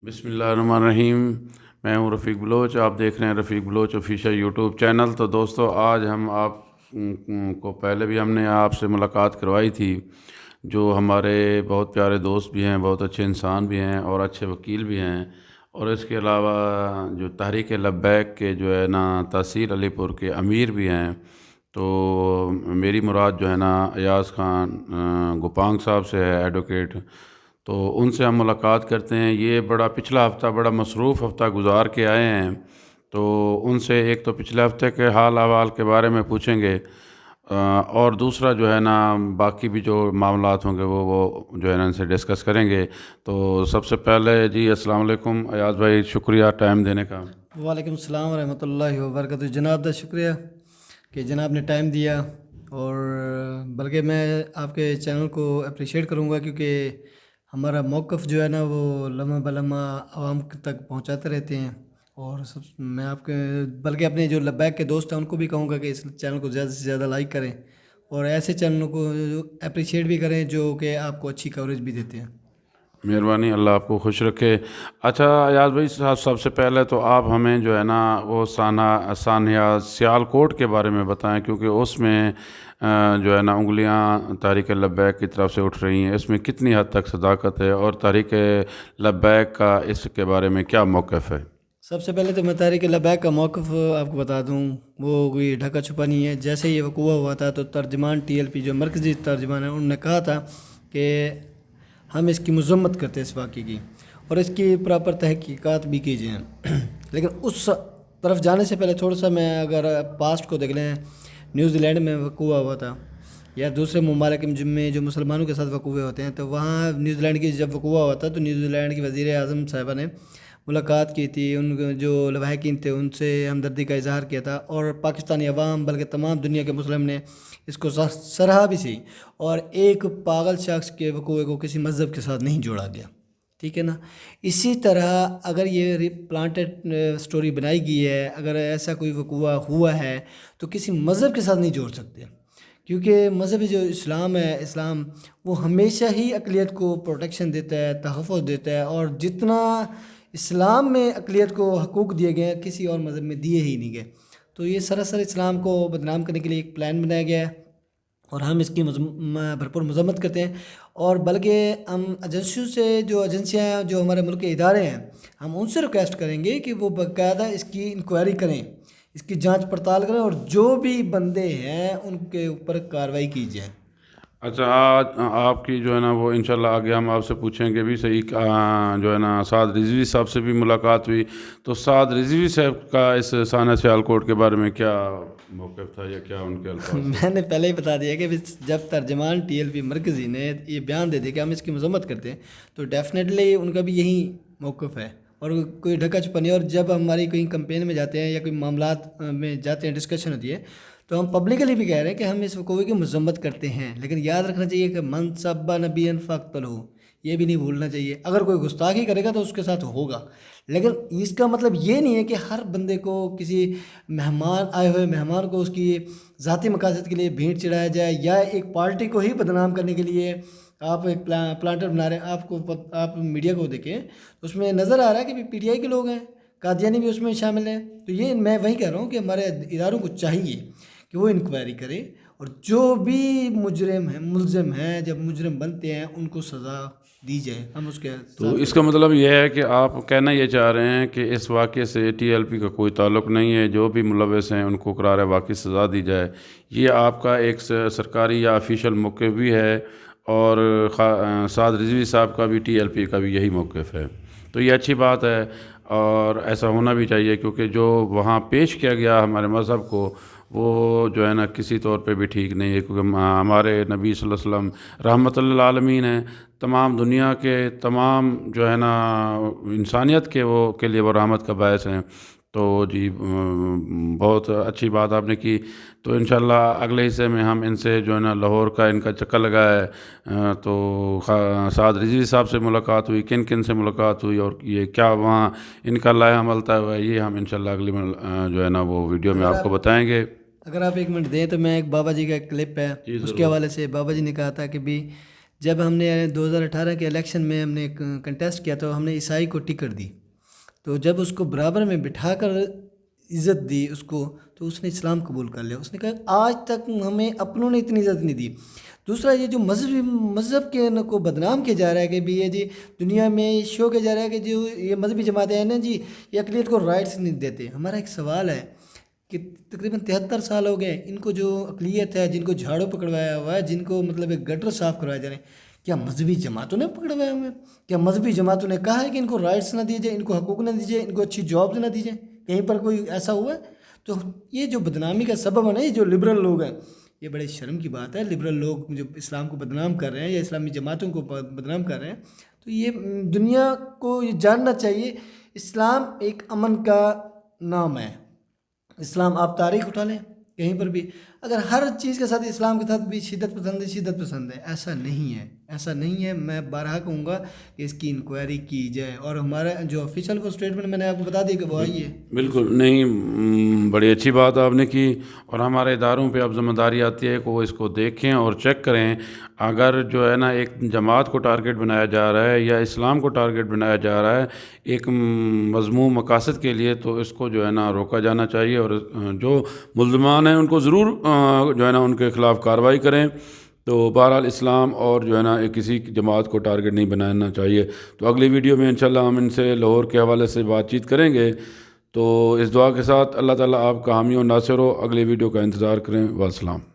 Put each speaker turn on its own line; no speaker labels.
بسم اللہ الرحمن الرحیم۔ میں ہوں رفیق بلوچ، آپ دیکھ رہے ہیں رفیق بلوچ آفیشیل یوٹیوب چینل۔ تو دوستو، آج ہم آپ کو پہلے بھی ہم نے آپ سے ملاقات کروائی تھی، جو ہمارے بہت پیارے دوست بھی ہیں، بہت اچھے انسان بھی ہیں اور اچھے وکیل بھی ہیں، اور اس کے علاوہ جو تحریک لبیک کے جو ہے نا تحصیل علی پور کے امیر بھی ہیں۔ تو میری مراد جو ہے نا ایاز خان گوپانگ صاحب سے ہے، ایڈوکیٹ۔ تو ان سے ہم ملاقات کرتے ہیں۔ یہ پچھلا ہفتہ بڑا مصروف ہفتہ گزار کے آئے ہیں، تو ان سے ایک تو پچھلے ہفتے کے حال احوال کے بارے میں پوچھیں گے، اور دوسرا جو ہے نا باقی بھی جو معاملات ہوں گے وہ جو ہے نا ان سے ڈسکس کریں گے۔ تو سب سے پہلے جی السلام علیکم ایاز بھائی، شکریہ ٹائم دینے کا۔
وعلیکم السلام ورحمۃ اللہ وبرکاتہ۔ جناب کا شکریہ کہ جناب نے ٹائم دیا، اور بلکہ میں آپ کے چینل کو اپریشیٹ کروں گا، کیونکہ ہمارا موقف جو ہے نا وہ لمحہ بلمحہ عوام تک پہنچاتے رہتے ہیں، اور میں آپ کے بلکہ اپنے جو لبیک کے دوست ہیں ان کو بھی کہوں گا کہ اس چینل کو زیادہ سے زیادہ لائک کریں، اور ایسے چینلوں کو اپریشیٹ بھی کریں جو کہ آپ کو اچھی کوریج بھی دیتے ہیں۔
مہربانی، اللہ آپ کو خوش رکھے۔ اچھا ایاز بھائی صاحب، سب سے پہلے تو آپ ہمیں جو ہے نا وہ سانحہ سیالکوٹ کے بارے میں بتائیں، کیونکہ اس میں جو ہے نا انگلیاں تحریک لبیک کی طرف سے اٹھ رہی ہیں۔ اس میں کتنی حد تک صداقت ہے، اور تحریک لبیک کا اس کے بارے میں کیا موقف ہے؟
سب سے پہلے تو میں تحریک لبیک کا موقف آپ کو بتا دوں، وہ کوئی ڈھکا چھپا نہیں ہے۔ جیسے یہ وقوع ہوا تھا تو ترجمان ٹی ایل پی جو مرکزی ترجمان ہے، انہوں نے کہا تھا کہ ہم اس کی مذمت کرتے ہیں اس واقعے کی، اور اس کی پراپر تحقیقات بھی کی جائیں۔ لیکن اس طرف جانے سے پہلے تھوڑا سا میں اگر پاسٹ کو دیکھ لیں، نیوزی لینڈ میں وقوع ہوا تھا یا دوسرے ممالک میں جو مسلمانوں کے ساتھ وقوع ہوتے ہیں، تو وہاں نیوزی لینڈ کی جب وقوع ہوا تھا تو نیوزی لینڈ کی وزیر اعظم صاحبہ نے ملاقات کی تھی، ان جو لواحقین تھے ان سے ہمدردی کا اظہار کیا تھا، اور پاکستانی عوام بلکہ تمام دنیا کے مسلم نے اس کو سراہا بھی سی، اور ایک پاگل شخص کے وقوع کو کسی مذہب کے ساتھ نہیں جوڑا گیا، ٹھیک ہے نا۔ اسی طرح اگر یہ پلانٹڈ سٹوری بنائی گئی ہے، اگر ایسا کوئی وقوع ہوا ہے تو کسی مذہب کے ساتھ نہیں جوڑ سکتے، کیونکہ مذہبی جو اسلام ہے، اسلام وہ ہمیشہ ہی اقلیت کو پروٹیکشن دیتا ہے، تحفظ دیتا ہے، اور جتنا اسلام میں اقلیت کو حقوق دیے گئے ہیں کسی اور مذہب میں دیے ہی نہیں گئے۔ تو یہ سراسر اسلام کو بدنام کرنے کے لیے ایک پلان بنایا گیا ہے، اور ہم اس کی بھرپور مذمت کرتے ہیں، اور بلکہ ہم ایجنسیوں سے جو ایجنسیاں جو ہمارے ملک کے ادارے ہیں، ہم ان سے ریکویسٹ کریں گے کہ وہ باقاعدہ اس کی انکوائری کریں، اس کی جانچ پڑتال کریں، اور جو بھی بندے ہیں ان کے اوپر کارروائی کی جائے۔
اچھا، آج آپ کی جو ہے نا وہ انشاءاللہ آگے ہم آپ سے پوچھیں گے بھی صحیح، جو ہے نا سعد رضوی صاحب سے بھی ملاقات ہوئی، تو سعد رضوی صاحب کا اس سانحہ سیالکوٹ کے بارے میں کیا موقف تھا، یا کیا ان کے الفاظ تھے؟
میں نے پہلے ہی بتا دیا کہ جب ترجمان ٹی ایل پی مرکزی نے یہ بیان دے دیا کہ ہم اس کی مذمت کرتے ہیں، تو ڈیفینیٹلی ان کا بھی یہی موقف ہے، اور کوئی ڈھکا چھپا نہیں۔ اور جب ہماری کوئی کمپین میں جاتے ہیں یا کوئی معاملات میں جاتے ہیں، ڈسکشن ہوتی ہے، تو ہم پبلکلی بھی کہہ رہے ہیں کہ ہم اس وقوع کی مذمت کرتے ہیں، لیکن یاد رکھنا چاہیے کہ من سب نبی فاقتلہ، یہ بھی نہیں بھولنا چاہیے۔ اگر کوئی گستاخی کرے گا تو اس کے ساتھ ہوگا، لیکن اس کا مطلب یہ نہیں ہے کہ ہر بندے کو، کسی آئے ہوئے مہمان کو اس کی ذاتی مقاصد کے لیے بھیڑ چڑھایا جائے، یا ایک پارٹی کو ہی بدنام کرنے کے لیے آپ ایک پلانٹر بنا رہے ہیں۔ آپ میڈیا کو دیکھیں، اس میں نظر آ رہا ہے کہ پی ٹی آئی کے لوگ ہیں، قادیانی بھی اس میں شامل ہیں۔ تو یہ میں وہی کہہ رہا ہوں کہ ہمارے اداروں کو چاہیے کہ وہ انکوائری کرے، اور جو بھی مجرم ہیں، ملزم ہیں، جب مجرم بنتے ہیں ان کو سزا دی جائے، ہم اس کے
تو
ساتھ
اس کا مطلب یہ ہے کہ آپ کہنا یہ چاہ رہے ہیں کہ اس واقعے سے ٹی ایل پی کا کوئی تعلق نہیں ہے، جو بھی ملوث ہیں ان کو قرار واقعی سزا دی جائے۔ یہ آپ کا ایک سرکاری یا آفیشیل موقف بھی ہے، اور سعد رضوی صاحب کا بھی ٹی ایل پی کا بھی یہی موقف ہے۔ تو یہ اچھی بات ہے، اور ایسا ہونا بھی چاہیے، کیونکہ جو وہاں پیش کیا گیا ہمارے مذہب کو، وہ جو ہے نا کسی طور پہ بھی ٹھیک نہیں ہے، کیونکہ ہمارے نبی صلی اللہ علیہ وسلم رحمۃ للعالمین ہیں، تمام دنیا کے تمام جو ہے نا انسانیت کے لیے وہ رحمت کا باعث ہیں۔ تو جی بہت اچھی بات آپ نے کی۔ تو انشاءاللہ اگلے حصے میں ہم ان سے جو ہے نا لاہور کا ان کا چکر لگا ہے، تو سعد رضوی صاحب سے ملاقات ہوئی، کن کن سے ملاقات ہوئی، اور یہ کیا وہاں ان کا لائحہ عمل طے ہوا ہے، یہ ہم انشاءاللہ اگلی جو ہے نا وہ ویڈیو میں آپ کو بتائیں گے۔
اگر آپ ایک منٹ دیں تو میں ایک بابا جی کا ایک کلپ ہے،
جی
اس کے
ضرور۔
حوالے سے بابا جی نے کہا تھا کہ بھی جب ہم نے 2018 کے الیکشن میں ہم نے کنٹیسٹ کیا تو ہم نے عیسائی کو ٹکٹ دی، تو جب اس کو برابر میں بٹھا کر عزت دی اس کو، تو اس نے اسلام قبول کر لیا۔ اس نے کہا آج تک ہمیں اپنوں نے اتنی عزت نہیں دی۔ دوسرا یہ جو مذہب کے کو بدنام کیا جا رہا ہے کہ بھی یہ جی دنیا میں شو کیا جا رہا ہے کہ جو یہ مذہبی جماعتیں ہیں نا جی یہ اقلیت کو رائٹس نہیں دیتے۔ ہمارا ایک سوال ہے کہ تقریباً 73 سال ہو گئے ان کو، جو اقلیت ہے جن کو جھاڑو پکڑوایا ہوا ہے، جن کو مطلب ایک گٹر صاف کروائے جا رہے ہیں، کیا مذہبی جماعتوں نے پکڑوائے ہوئے ہیں؟ کیا مذہبی جماعتوں نے کہا ہے کہ ان کو رائٹس نہ دیے جائیں، ان کو حقوق نہ دی جائے، ان کو اچھی جابز نہ دی جائیں؟ کہیں پر کوئی ایسا ہوا ہے؟ تو یہ جو بدنامی کا سبب ہے نا، یہ جو لبرل لوگ ہیں، یہ بڑے شرم کی بات ہے۔ لبرل لوگ جو اسلام کو بدنام کر رہے ہیں یا اسلامی جماعتوں کو بدنام کر رہے ہیں، تو یہ دنیا کو یہ جاننا چاہیے اسلام ایک امن کا نام ہے۔ اسلام آپ تاریخ اٹھا لیں کہیں پر بھی، اگر ہر چیز کے ساتھ اسلام کے ساتھ بھی شدت پسند ہے، ایسا نہیں ہے، ایسا نہیں ہے۔ میں بارہا کہوں گا کہ اس کی انکوائری کی جائے، اور ہمارا جو آفیشیل وہ اسٹیٹمنٹ میں نے آپ کو بتا دی کہ وہ آئی ہے۔
بالکل نہیں، بڑی اچھی بات آپ نے کی، اور ہمارے اداروں پہ اب ذمہ داری آتی ہے کہ وہ اس کو دیکھیں اور چیک کریں۔ اگر جو ہے نا ایک جماعت کو ٹارگٹ بنایا جا رہا ہے یا اسلام کو ٹارگٹ بنایا جا رہا ہے ایک مذموم مقاصد کے لیے، تو اس کو جو ہے نا روکا جانا چاہیے، اور جو ملزمان ہیں ان کو ضرور جو ہے نا ان کے خلاف کارروائی کریں۔ تو بہرحال اسلام اور جو ہے نا کسی جماعت کو ٹارگٹ نہیں بنانا چاہیے۔ تو اگلی ویڈیو میں انشاءاللہ ہم ان سے لاہور کے حوالے سے بات چیت کریں گے۔ تو اس دعا کے ساتھ اللہ تعالیٰ آپ کا حامی و ناصر ہو۔ اگلی ویڈیو کا انتظار کریں۔ والسلام۔